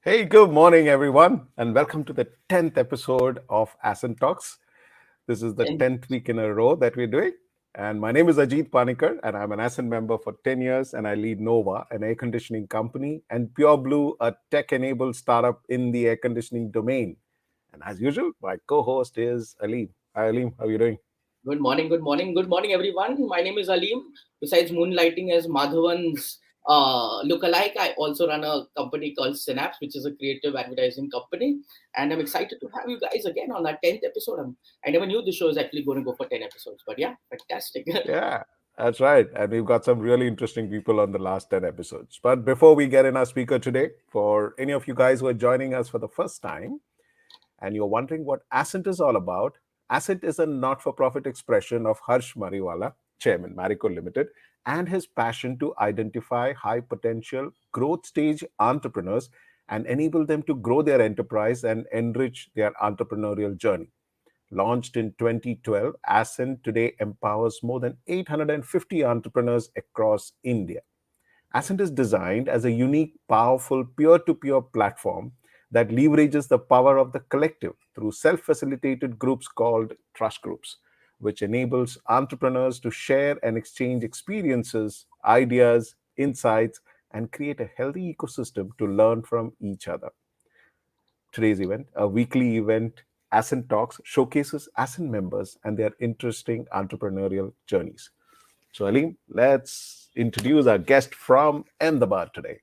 Hey, good morning, everyone, and welcome to the 10th episode of Ascent Talks. This is the And 10th week in a row that we're doing. And my name is Ajit Panikar, and I'm an Ascent member for 10 years, and I lead Nova, an air conditioning company, and Pure Blue, a tech-enabled startup in the air conditioning domain. And as usual, my co-host is Aleem. Hi, Aleem. How are you doing? good morning, everyone. My name is Aleem. Besides moonlighting as Madhavan's lookalike, I also run a company called Synapse, which is a creative advertising company. And I'm excited to have you guys again on our 10th episode. I never knew the show is actually going to go for 10 episodes, but yeah, fantastic. Yeah, that's right. And we've got some really interesting people on the last 10 episodes. But before we get in our speaker today, for any of you guys who are joining us for the first time, and you're wondering what Ascent is all about, Ascent is a not for profit expression of Harsh Mariwala, Chairman, Marico Limited, and his passion to identify high potential growth stage entrepreneurs and enable them to grow their enterprise and enrich their entrepreneurial journey. Launched in 2012, Ascent today empowers more than 850 entrepreneurs across India. Ascent is designed as a unique, powerful peer to peer platform that leverages the power of the collective through self facilitated groups called trust groups, which enables entrepreneurs to share and exchange experiences, ideas, insights, and create a healthy ecosystem to learn from each other. Today's event, a weekly event, Ascent Talks, showcases Ascent members and their interesting entrepreneurial journeys. So, Alim, let's introduce our guest from Ahmedabad today.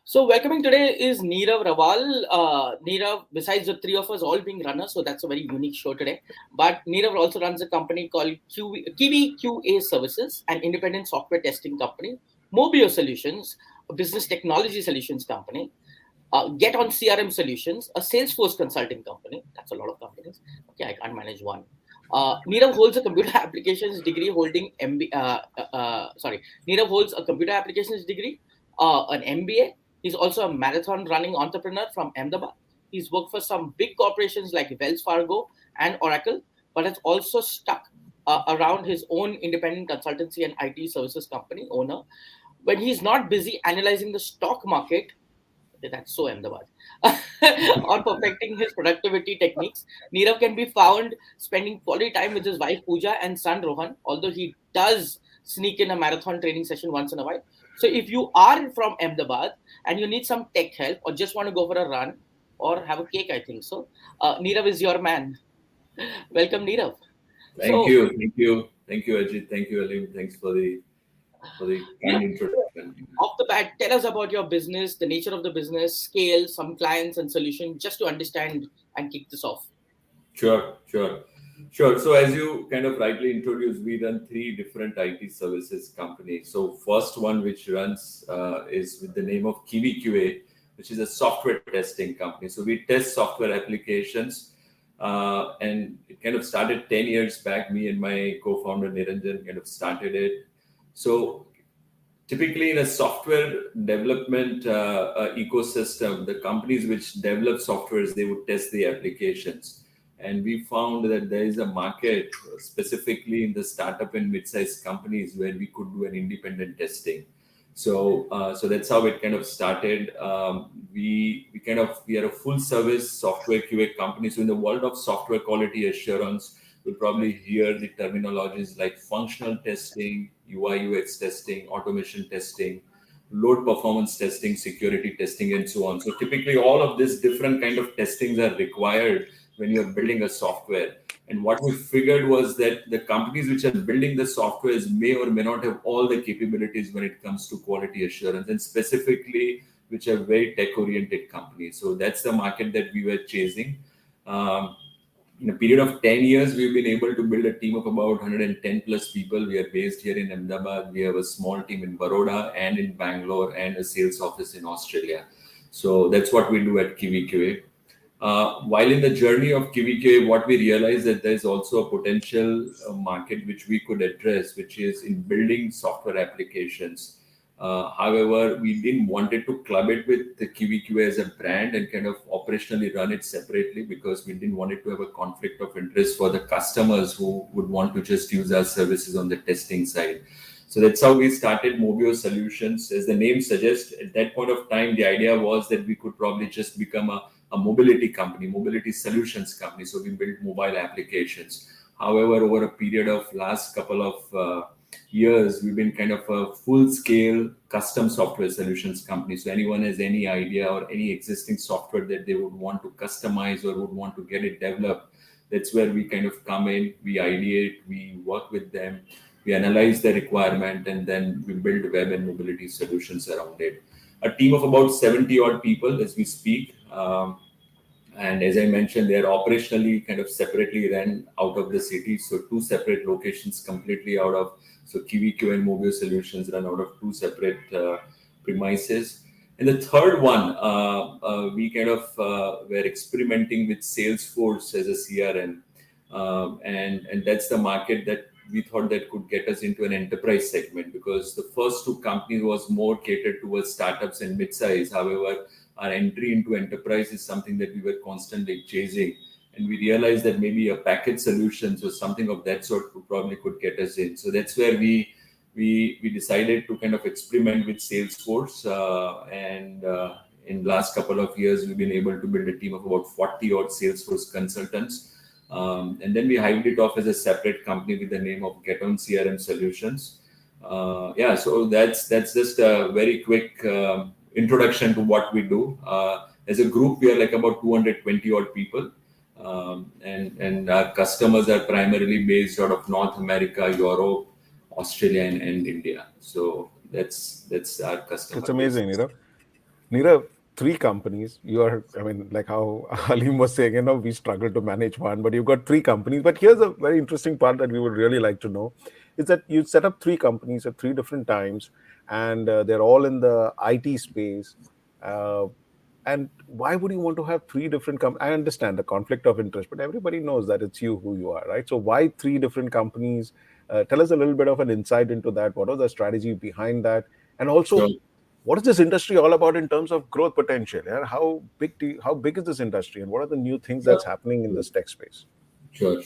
So welcoming today is Nirav Rawal. Nirav, besides the three of us all being runners, so that's a very unique show today. But Nirav also runs a company called KiwiQA Services, an independent software testing company. Mobio Solutions, a business technology solutions company. GetonCRM Solutions, a Salesforce consulting company. That's a lot of companies. Okay, I can't manage one. Nirav holds a computer applications degree holding Nirav holds a computer applications degree, an MBA. He's also a marathon running entrepreneur from Ahmedabad. He's worked for some big corporations like Wells Fargo and Oracle, but has also stuck around his own independent consultancy and IT services company owner. When he's not busy analyzing the stock market, that's so Ahmedabad, or perfecting his productivity techniques, Nirav can be found spending quality time with his wife Pooja and son Rohan, although he does sneak in a marathon training session once in a while. So if you are from Ahmedabad and you need some tech help or just want to go for a run or have a cake, I think so, Nirav is your man. Welcome, Nirav. Thank So you, thank you, thank you, Ajit. Thank you, Alim. Thanks for the kind introduction. off the bat, tell us about your business, the nature of the business, scale, some clients and solution, just to understand and kick this off. Sure. So as you kind of rightly introduced, we run three different IT services companies. So first one which runs is with the name of KiwiQA, which is a software testing company. So we test software applications, and it kind of started 10 years back. Me and my co-founder Niranjan kind of started it. So typically in a software development ecosystem, the companies which develop softwares, they would test the applications. And we found that there is a market specifically in the startup and mid-sized companies where we could do an independent testing. So that's how it kind of started. We are a full service software QA company. So in the world of software quality assurance, you'll probably hear the terminologies like functional testing, UI UX testing, automation testing, load performance testing, security testing, and so on. So typically all of these different kind of testings are required when you're building a software. And what we figured was that the companies which are building the softwares may or may not have all the capabilities when it comes to quality assurance, and specifically which are very tech-oriented companies. So that's the market that we were chasing. In a period of 10 years, we've been able to build a team of about 110 plus people. We are based here in Ahmedabad. We have a small team in Baroda and in Bangalore and a sales office in Australia. So that's what we do at KiwiQA. While in the journey of KiwiQA, what we realized that there's also a potential market which we could address, which is in building software applications. However, we didn't wanted to club it with the KiwiQA as a brand and kind of operationally run it separately, because we didn't want it to have a conflict of interest for the customers who would want to just use our services on the testing side. So that's how we started Mobio Solutions. As the name suggests, at that point of time, the idea was that we could probably just become a mobility company, mobility solutions company. So we built mobile applications. However, over a period of last couple of years, we've been kind of a full-scale custom software solutions company. So anyone has any idea or any existing software that they would want to customize or would want to get it developed, that's where we kind of come in, we ideate, we work with them, we analyze the requirement, and then we build web and mobility solutions around it. A team of about 70 odd people as we speak. And as I mentioned, they are operationally kind of separately run out of the city. So two separate locations completely out of, so KiwiQA and Mobio Solutions run out of two separate premises. And the third one, we kind of were experimenting with Salesforce as a CRM. And that's the market that we thought that could get us into an enterprise segment, because the first two companies was more catered towards startups and mid-size. However, our entry into enterprise is something that we were constantly chasing. And we realized that maybe a package solutions or something of that sort could get us in. So that's where we decided to kind of experiment with Salesforce. And in the last couple of years, we've been able to build a team of about 40 odd Salesforce consultants. And then we hived it off as a separate company with the name of GetonCRM Solutions. So that's just a very quick introduction to what we do. As a group, we are like about 220 odd people. And our customers are primarily based out of North America, Europe, Australia, and India. So that's our customer. It's amazing, Nirav. Nirav, three companies. Like how Halim was saying, we struggle to manage one, but you've got three companies. But here's a very interesting part that we would really like to know is that you set up three companies at three different times, and they're all in the IT space. And why would you want to have three different companies? I understand the conflict of interest, but everybody knows that it's you who you are, right? So why three different companies? Tell us a little bit of an insight into that. What was the strategy behind that? And also, Sure. what is this industry all about in terms of growth potential? Yeah? How big is this industry, and what are the new things that's happening in this tech space? Sure.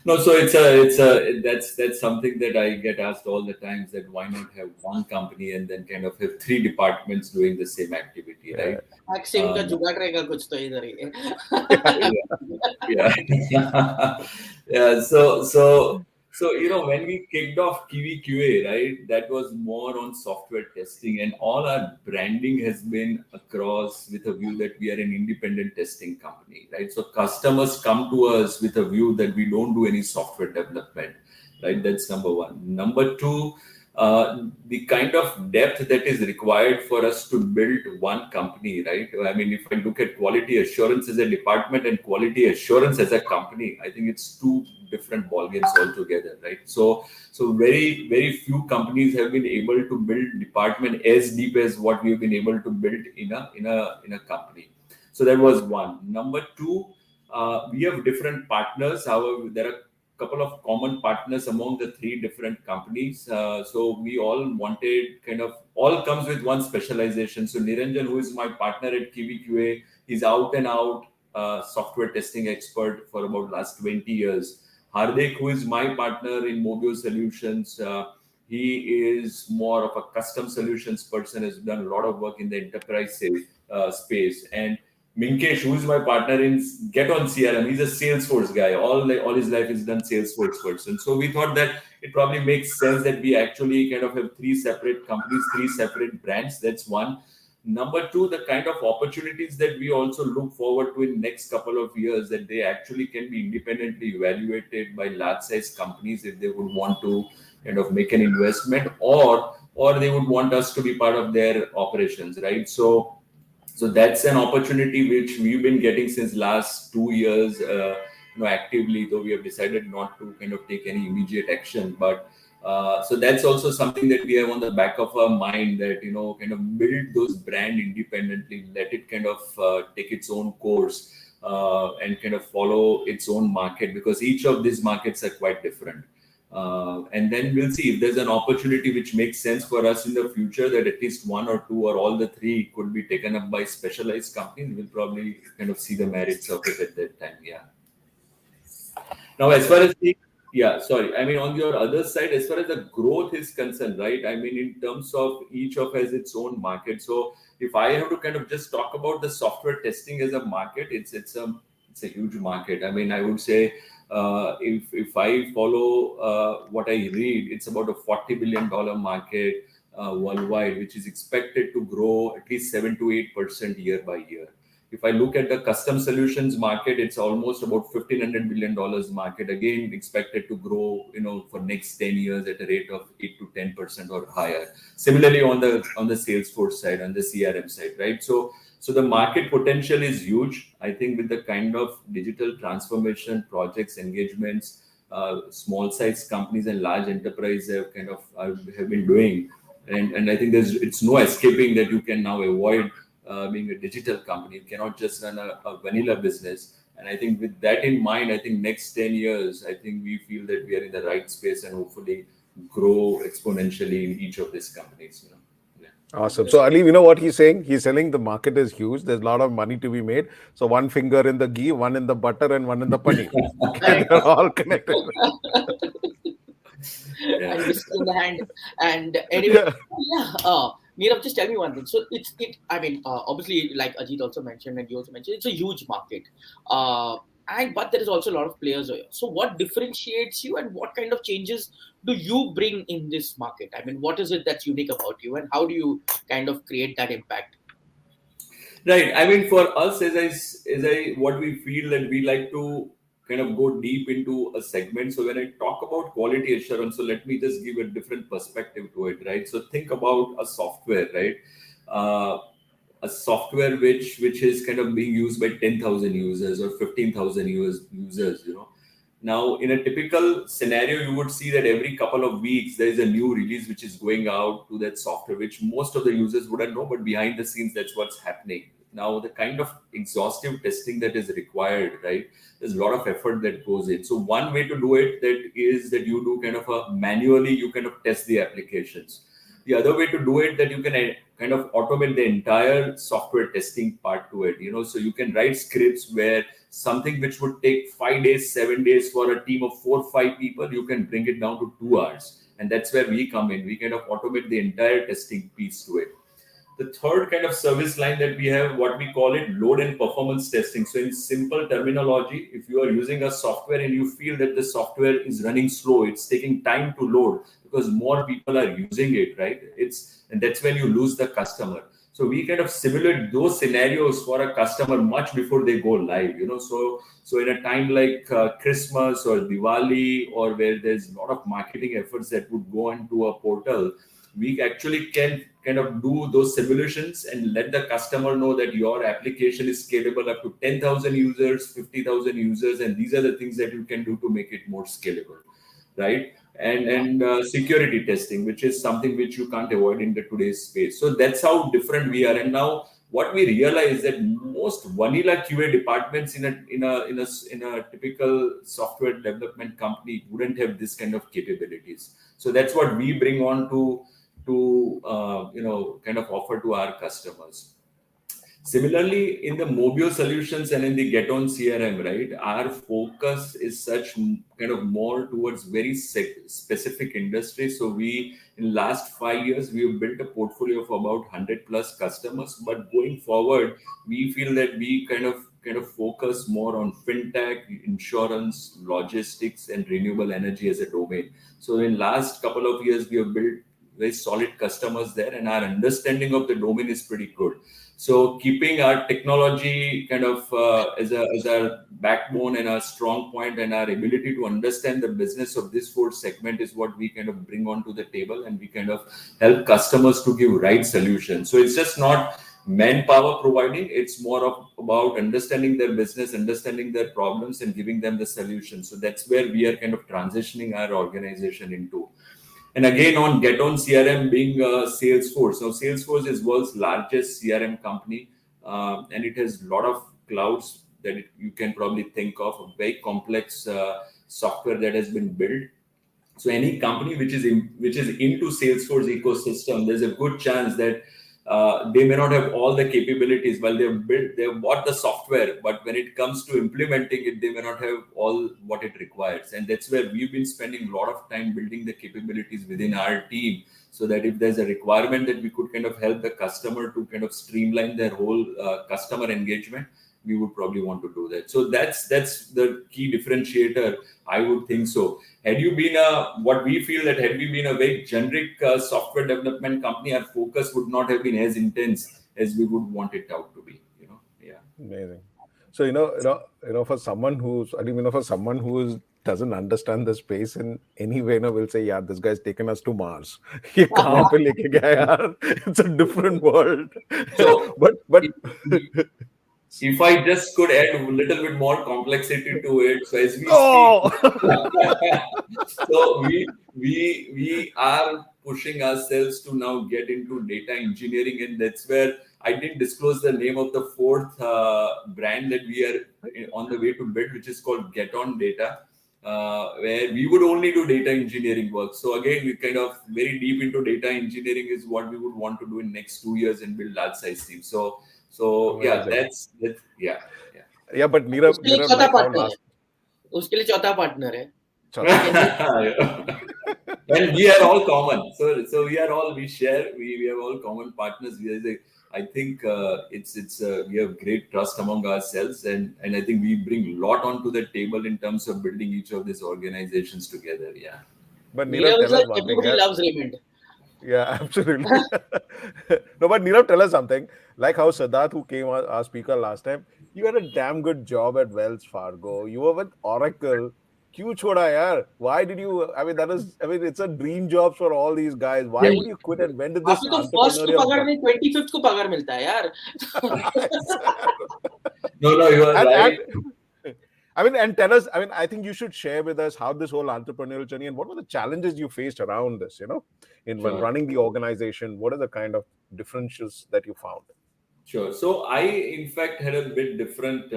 No, so that's something that I get asked all the time, that why not have one company and then kind of have three departments doing the same activity, right? Maxim का जुगाड़ रहेगा कुछ तो इधर ही. Yeah. So when we kicked off KiwiQA, right, that was more on software testing, and all our branding has been across with a view that we are an independent testing company, right? So customers come to us with a view that we don't do any software development, right? That's number one. Number two, the kind of depth that is required for us to build one company, right? I mean, if I look at quality assurance as a department and quality assurance as a company, I think it's two different ballgames altogether, right? So very, very few companies have been able to build department as deep as what we've been able to build in a company. So that was one. Number two, we have different partners. However, there are couple of common partners among the three different companies. So we all wanted all comes with one specialization. So Niranjan, who is my partner at KiwiQA, is out and out software testing expert for about last 20 years. Hardik, who is my partner in Mobio Solutions, he is more of a custom solutions person, has done a lot of work in the enterprise space. And Minkesh, who is my partner in GetonCRM, he's a Salesforce guy. All his life he's done Salesforce person. So we thought that it probably makes sense that we actually kind of have three separate companies, three separate brands. That's one. Number two, the kind of opportunities that we also look forward to in next couple of years, that they actually can be independently evaluated by large size companies if they would want to kind of make an investment, or they would want us to be part of their operations, right? So that's an opportunity which we've been getting since last 2 years, actively, though we have decided not to kind of take any immediate action. But so that's also something that we have on the back of our mind, that, kind of build those brand independently, let it kind of take its own course and kind of follow its own market, because each of these markets are quite different. And then we'll see if there's an opportunity which makes sense for us in the future, that at least one or two or all the three could be taken up by specialized companies. We'll probably kind of see the merits of it at that time. Yeah. Now, as far as the Yeah, sorry. I mean, on your other side, as far as the growth is concerned, right? I mean, in terms of each of has its own market. So if I have to kind of just talk about the software testing as a market, it's a huge market. I mean, I would say if I follow what I read, it's about a $40 billion market worldwide, which is expected to grow at least 7 to 8% year by year. If I look at the custom solutions market, it's almost about $1,500 billion market. Again, expected to grow, for next 10 years at a rate of 8 to 10% or higher. Similarly, on the Salesforce side, on the CRM side, right? So the market potential is huge. I think with the kind of digital transformation projects, engagements, small size companies and large enterprise have been doing, and I think it's no escaping that you can now avoid being a digital company. You cannot just run a vanilla business. And I think with that in mind, I think next 10 years, I think we feel that we are in the right space and hopefully grow exponentially in each of these companies. Yeah. Awesome. So Ali, you know what he's saying? He's telling the market is huge. There's a lot of money to be made. So one finger in the ghee, one in the butter, and one in the paneer. Correct. They're all connected. Yeah. And whiskey in the hand. And anyway, Yeah. yeah. Nirav, just tell me one thing. So I mean, obviously, like Ajit also mentioned, and you also mentioned, it's a huge market. But there is also a lot of players here. So what differentiates you, and what kind of changes do you bring in this market? I mean, what is it that's unique about you, and how do you kind of create that impact? Right. I mean, for us, what we feel that we like to kind of go deep into a segment. So when I talk about quality assurance, so let me just give a different perspective to it, right? So think about a software, right? Uh, a software which is kind of being used by 10,000 users or 15,000 users. Now, in a typical scenario, you would see that every couple of weeks there is a new release which is going out to that software, which most of the users wouldn't know, but behind the scenes, that's what's happening. Now, the kind of exhaustive testing that is required, right? There's a lot of effort that goes in. So one way to do it that you do kind of manually, you kind of test the applications. The other way to do it that you can kind of automate the entire software testing part to it. So you can write scripts where something which would take 5 days, 7 days for a team of 4 or 5 people, you can bring it down to 2 hours. And that's where we come in. We kind of automate the entire testing piece to it. The third kind of service line that we have, what we call it load and performance testing. So in simple terminology, if you are using a software and you feel that the software is running slow, it's taking time to load because more people are using it, right? And that's when you lose the customer. So we kind of simulate those scenarios for a customer much before they go live. So in a time like Christmas or Diwali, or where there's a lot of marketing efforts that would go into a portal, we actually can kind of do those simulations and let the customer know that your application is scalable up to 10,000 users, 50,000 users, and these are the things that you can do to make it more scalable, right? And security testing, which is something which you can't avoid in the today's space. So that's how different we are. And now what we realize that most vanilla QA departments in a typical software development company wouldn't have this kind of capabilities. So that's what we bring on to kind of offer to our customers. Similarly, in the Mobio Solutions and in the GetonCRM, right, our focus is such kind of more towards very specific industries. So in last 5 years, we've built a portfolio of about 100 plus customers. But going forward, we feel that we kind of focus more on fintech, insurance, logistics, and renewable energy as a domain. So in last couple of years, we have built very solid customers there, and our understanding of the domain is pretty good. So keeping our technology kind of as our backbone and our strong point, and our ability to understand the business of this fourth segment is what we kind of bring onto the table, and we kind of help customers to give right solutions. So it's just not manpower providing, it's more about understanding their business, understanding their problems, and giving them the solution. So that's where we are kind of transitioning our organization into. And again, on GetonCRM being Salesforce. Now, Salesforce is world's largest CRM company, and it has a lot of clouds that you can probably think of, a very complex software that has been built. So any company which is into Salesforce ecosystem, there's a good chance that they may not have all the capabilities. While they've bought the software, but when it comes to implementing it, they may not have all what it requires. And that's where we've been spending a lot of time building the capabilities within our team, so that if there's a requirement that we could kind of help the customer to kind of streamline their whole customer engagement, we would probably want to do that. So that's the key differentiator, I would think so. Had you been what we feel that had we been a very generic software development company, our focus would not have been as intense as we would want it out to be. Yeah. Amazing. So for someone who's, for someone who doesn't understand the space in any way, will say, yeah, this guy's taken us to Mars. ये कहाँ पे लेके गया यार? It's a different world. So, but if I just could add a little bit more complexity to it, so as we speak, so we are pushing ourselves to now get into data engineering, and that's where I didn't disclose the name of the fourth brand that we are on the way to build, which is called GetonCRM, where we would only do data engineering work. So again, we kind of very deep into data engineering is what we would want to do in next 2 years and build large size teams. So yeah, that's yeah. Yeah, but Nirav, चौथा partner है, उसके लिए चौथा partner है. And we are all common. So we share. We have all common partners. I think it's we have great trust among ourselves, and I think we bring a lot onto the table in terms of building each of these organizations together. Yeah. But Nirav, tell us one thing. Everybody loves Raymond. Yeah, absolutely. No, but Nirav, tell us something. Like how Siddharth, who came our speaker last time, you had a damn good job at Wells Fargo. You were with Oracle. क्यों छोड़ा यार? Why did you? It's a dream job for all these guys. Why would you quit? And when did this आपको तो first को पगार नहीं, 25th को पगार मिलता है यार. No, you are right. And tell us, I think you should share with us how this whole entrepreneurial journey and what were the challenges you faced around this, when running the organization. What are the kind of differences that you found? Sure. So I, in fact, had a bit different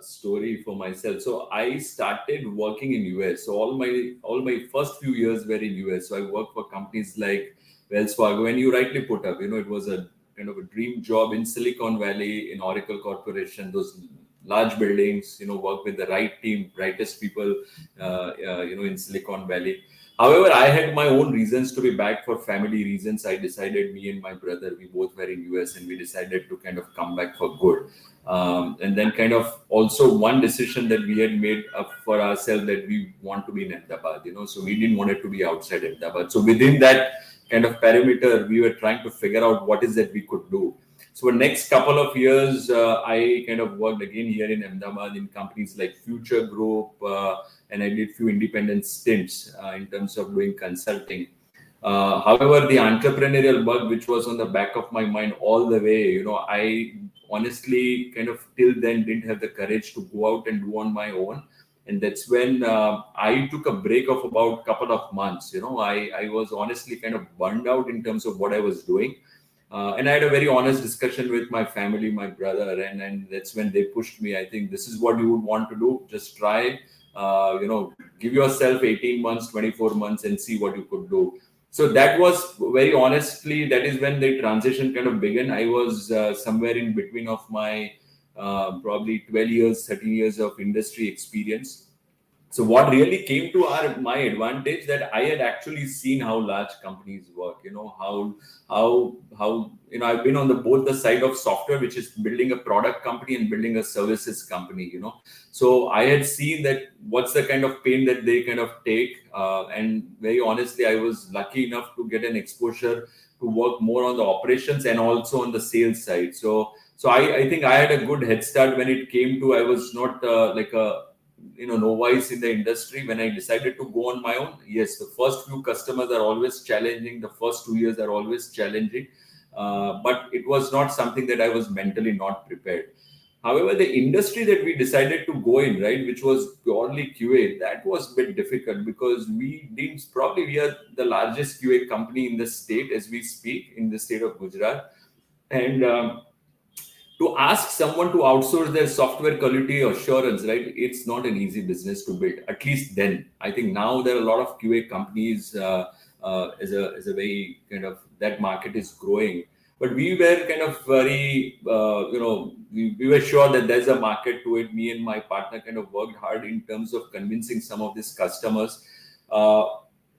story for myself. So I started working in US. So all my first few years were in US. So I worked for companies like Wells Fargo, and you rightly put up, it was a kind of a dream job in Silicon Valley, in Oracle Corporation, those large buildings, work with the right team, brightest people, in Silicon Valley. However, I had my own reasons to be back for family reasons. I decided, me and my brother, we both were in US, and we decided to kind of come back for good. And then kind of also one decision that we had made up for ourselves, that we want to be in Ahmedabad, so we didn't want it to be outside Ahmedabad. So within that kind of perimeter, we were trying to figure out what is that we could do. So for next couple of years, I kind of worked again here in Ahmedabad in companies like Future Group, and I did few independent stints in terms of doing consulting. However, the entrepreneurial bug, which was on the back of my mind all the way, I honestly kind of till then didn't have the courage to go out and do on my own. And that's when I took a break of about couple of months. I was honestly kind of burned out in terms of what I was doing. And I had a very honest discussion with my family, my brother, and that's when they pushed me. I think this is what you would want to do. Just try, give yourself 18 months, 24 months and see what you could do. So that was very honestly, that is when the transition kind of began. I was somewhere in between of my probably 12 years, 13 years of industry experience. So what really came to my advantage, that I had actually seen how large companies work, how I've been on both the side of software, which is building a product company and building a services company, So I had seen that what's the kind of pain that they kind of take. And very honestly, I was lucky enough to get an exposure to work more on the operations and also on the sales side. So I think I had a good head start when it came to, I was not like a novice in the industry. When I decided to go on my own, yes, the first few customers are always challenging. The first 2 years are always challenging. But it was not something that I was mentally not prepared. However, the industry that we decided to go in, right, which was purely QA, that was a bit difficult because we are the largest QA company in the state as we speak, in the state of Gujarat. And to ask someone to outsource their software quality assurance, right, it's not an easy business to build, at least then. I think now there are a lot of QA companies as a very kind of, that market is growing. But we were kind of very, we were sure that there's a market to it. Me and my partner kind of worked hard in terms of convincing some of these customers. Uh,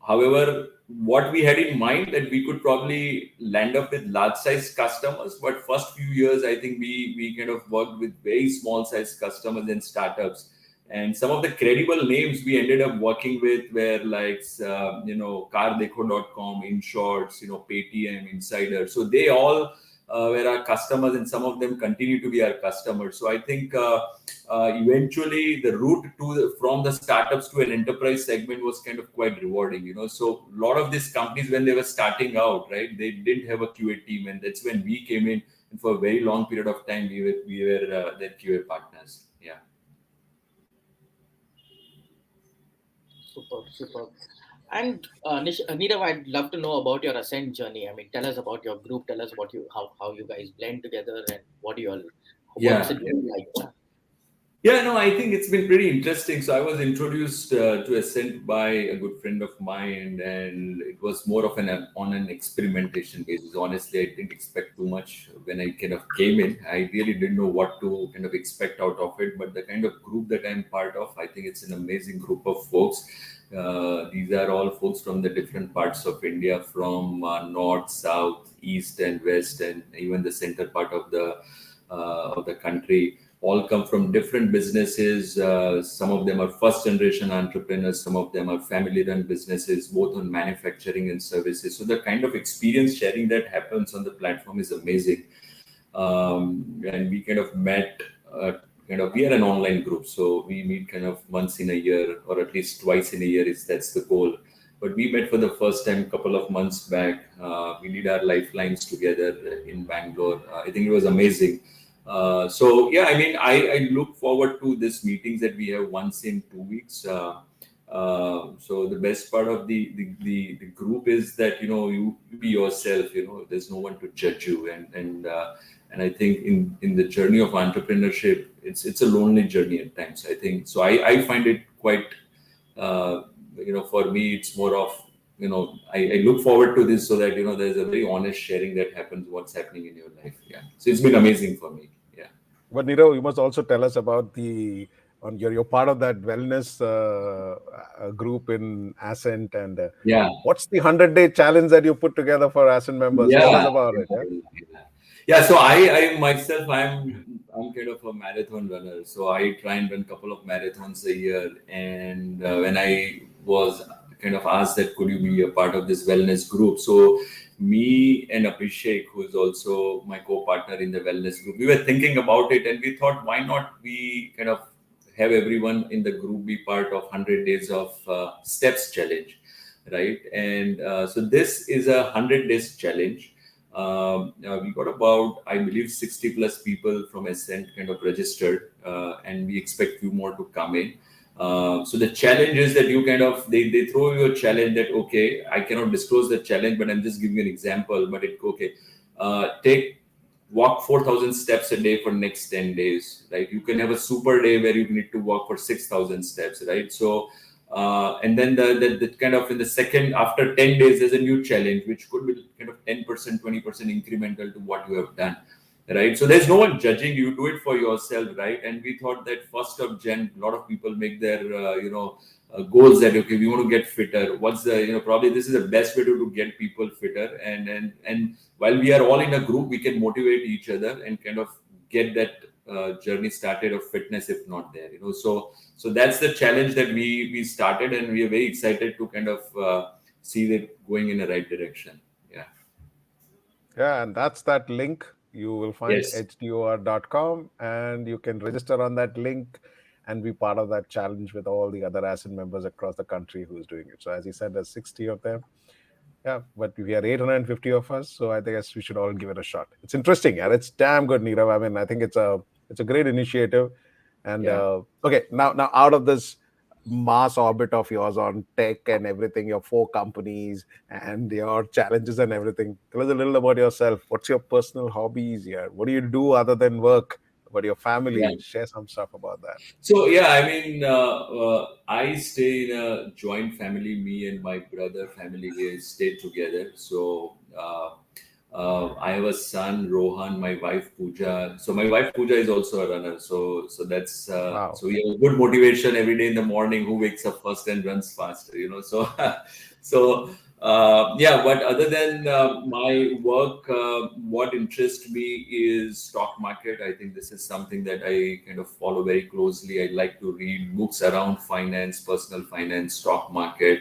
However, what we had in mind that we could probably land up with large size customers, but first few years, I think we kind of worked with very small size customers and startups. And some of the credible names we ended up working with were like, cardeko.com, InShorts, Paytm, Insider. So they all were our customers, and some of them continue to be our customers. So I think eventually the route from the startups to an enterprise segment was kind of quite rewarding. So a lot of these companies, when they were starting out, right, they didn't have a QA team, and that's when we came in, and for a very long period of time we were their QA partners. Yeah. Super. And Nirav, I'd love to know about your Ascent journey. I mean, tell us about your group. Tell us about how you guys blend together, and what's Yeah. it been like? Yeah, no, I think it's been pretty interesting. So I was introduced to Ascent by a good friend of mine, and it was more of on an experimentation basis. Honestly, I didn't expect too much when I kind of came in. I really didn't know what to kind of expect out of it. But the kind of group that I'm part of, I think it's an amazing group of folks. These are all folks from the different parts of India, from north, south, east, and west, and even the center part of the country. All come from different businesses. Some of them are first generation entrepreneurs, some of them are family run businesses, both on manufacturing and services. So the kind of experience sharing that happens on the platform is amazing. And we kind of met, we are an online group, so we meet kind of once in a year, or at least twice in a year, that's the goal. But we met for the first time a couple of months back. We did our lifelines together in Bangalore. I think it was amazing. So yeah, I mean, I look forward to these meetings that we have once in 2 weeks. So the best part of the group is that you be yourself. There's no one to judge you, and I think in the journey of entrepreneurship, it's a lonely journey at times. I think so. I find it quite. For me, it's more of I look forward to this so that there's a very honest sharing that happens. What's happening in your life? Yeah. So it's been amazing for me. Yeah. But Nirav, you must also tell us about you're part of that wellness group in Ascent, and Yeah. what's the 100-day challenge that you put together for Ascent members? Tell us Yeah. about it. Yeah? Yeah, so I myself, I'm kind of a marathon runner. So I try and run a couple of marathons a year. And when I was kind of asked that could you be a part of this wellness group, so me and Abhishek, who is also my co-partner in the wellness group, we were thinking about it, and we thought, why not we kind of have everyone in the group be part of 100 days of steps challenge, right? And so this is a 100 days challenge. We got about, I believe, 60 plus people from Ascent kind of registered, and we expect few more to come in. So the challenge is that you kind of, they throw you a challenge that, okay, I cannot disclose the challenge, but I'm just giving you an example. But walk 4,000 steps a day for next 10 days, right? You can have a super day where you need to walk for 6,000 steps, right? So and then the kind of in the second, after 10 days, there's a new challenge, which could be kind of 10%, 20% incremental to what you have done, right? So there's no one judging you, do it for yourself, right? And we thought that 1st of Jan, a lot of people make their, goals that, okay, we want to get fitter. What's the, probably this is the best way to get people fitter. And while we are all in a group, we can motivate each other and kind of get that journey started of fitness, if not there, so that's the challenge that we started, and we are very excited to kind of see it going in the right direction. Yeah, and that's that link. You will find Yes. hdor.com, and you can register on that link and be part of that challenge with all the other Ascent members across the country who's doing it. So as you said, there's 60 of them. Yeah, but we are 850 of us, so I guess we should all give it a shot. It's interesting, and it's damn good, Nirav. I mean, I think it's a great initiative. And okay, now out of this mass orbit of yours on tech and everything, your 4 companies and your challenges and everything, tell us a little about yourself. What's your personal hobbies here? What do you do other than work? About your family? Share some stuff about that. So yeah, I mean, I stay in a joint family. Me and my brother family, we stay together. So I have a son, Rohan, my wife, Pooja. So my wife, Pooja, is also a runner. So that's Wow. so we have good motivation every day in the morning. Who wakes up first and runs faster? So yeah. But other than my work, what interests me is stock market. I think this is something that I kind of follow very closely. I like to read books around finance, personal finance, stock market.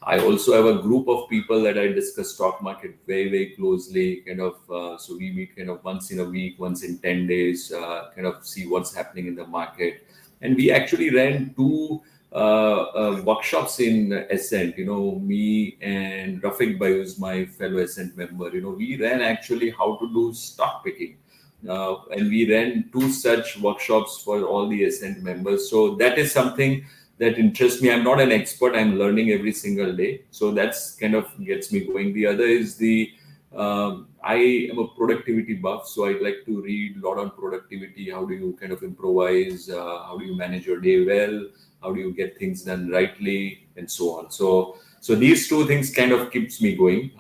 I also have a group of people that I discuss stock market very, very closely. So we meet kind of once in a week, once in 10 days, kind of see what's happening in the market. And we actually ran two workshops in Ascent. Me and Rafiq Bhai, who's my fellow Ascent member. We ran actually how to do stock picking. And we ran two such workshops for all the Ascent members. So that is something that interests me. I'm not an expert. I'm learning every single day. So that's kind of gets me going. The other is I am a productivity buff. So I like to read a lot on productivity. How do you kind of improvise? How do you manage your day well? How do you get things done rightly? And so on. So these two things kind of keeps me going.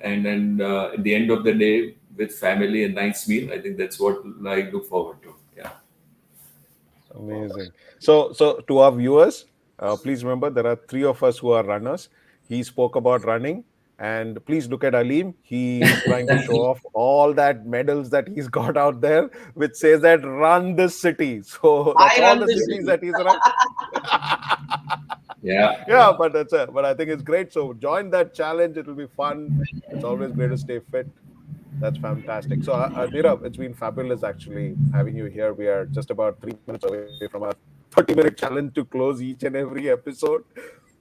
And then at the end of the day, with family and nice meal, I think that's what I look forward to. Yeah. Amazing. So to our viewers, please remember there are three of us who are runners. He spoke about running, and please look at Aleem. He's trying to show off all that medals that he's got out there, which says that run this city. So that's I all run the this cities city. that he's run. Yeah. Yeah, but but I think it's great. So join that challenge. It will be fun. It's always great to stay fit. That's fantastic. So, Nirav, it's been fabulous actually having you here. We are just about 3 minutes away from our 30-minute challenge to close each and every episode.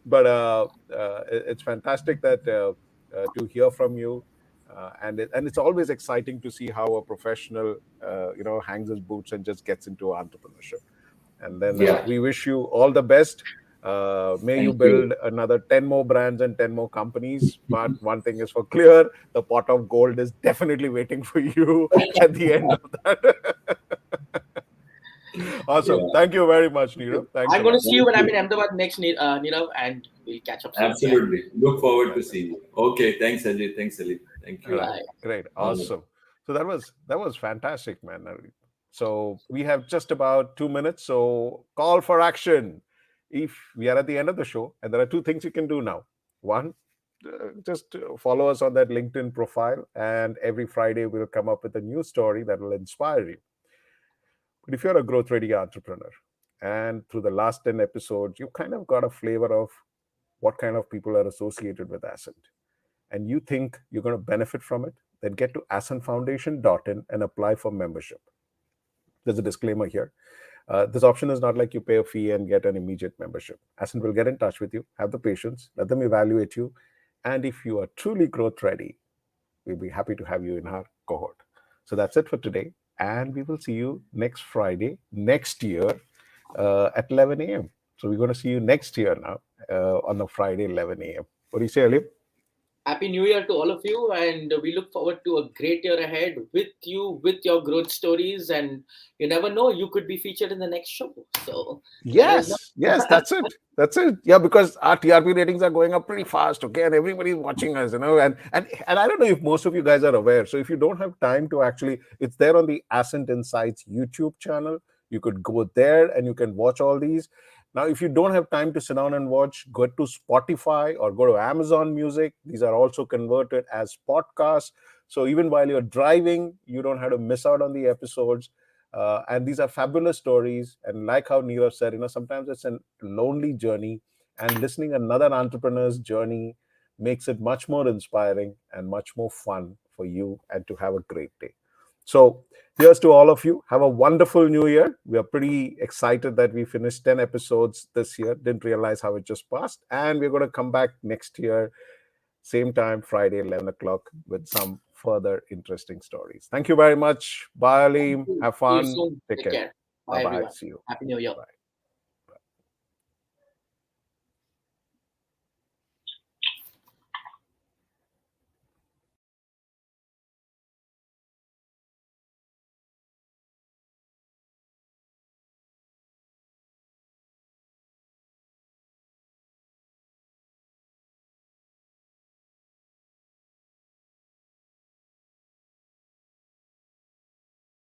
But it's fantastic that to hear from you, and it's always exciting to see how a professional, hangs his boots and just gets into entrepreneurship. And then Yeah. we wish you all the best. May you Thank you. build another 10 more brands and 10 more companies. But one thing is for clear, the pot of gold is definitely waiting for you at the end of that. Awesome. Yeah. Thank you very much, Nirav. Thanks a I'm going to lot. see you Thank when I'm in you. Ahmedabad next, and we'll catch up soon. Yeah. Absolutely. Look forward to Right. seeing you. Okay. Thanks, Ajay. Thanks, Ali. Thank All you. right. Bye. Great. All right. Awesome. So that was fantastic, man. So we have just about 2 minutes. So call for action. If we are at the end of the show, and there are two things you can do now. One, just follow us on that LinkedIn profile, and every Friday we'll come up with a new story that will inspire you. But if you're a growth ready entrepreneur, and through the last 10 episodes, you kind of got a flavor of what kind of people are associated with Ascent, and you think you're going to benefit from it, then get to ascentfoundation.in and apply for membership. There's a disclaimer here. This option is not like you pay a fee and get an immediate membership. Ascent will get in touch with you, have the patience, let them evaluate you. And if you are truly growth ready, we'll be happy to have you in our cohort. So that's it for today. And we will see you next Friday, next year at 11 a.m. So we're going to see you next year now on a Friday, 11 a.m. What do you say, Ali? Happy New Year to all of you, and we look forward to a great year ahead with you, with your growth stories. And you never know, you could be featured in the next show. So let us know. Yes, that's it. That's it. Yeah, because our TRP ratings are going up pretty fast, okay, and everybody's watching us, and I don't know if most of you guys are aware. So if you don't have time to actually, it's there on the Ascent Insights YouTube channel. You could go there and you can watch all these. Now, if you don't have time to sit down and watch, go to Spotify or go to Amazon Music. These are also converted as podcasts. So even while you're driving, you don't have to miss out on the episodes. And these are fabulous stories. And like how Nirav said, sometimes it's a lonely journey, and listening another entrepreneur's journey makes it much more inspiring and much more fun for you and to have a great day. So here's to all of you. Have a wonderful new year. We are pretty excited that we finished 10 episodes this year. Didn't realize how it just passed. And we're going to come back next year, same time, Friday, 11 o'clock, with some further interesting stories. Thank you very much. Bye, Thank Aleem. you. Have See you fun. soon. Take Take care. care. Bye Bye, bye. everyone. See you. Happy New Year. Bye.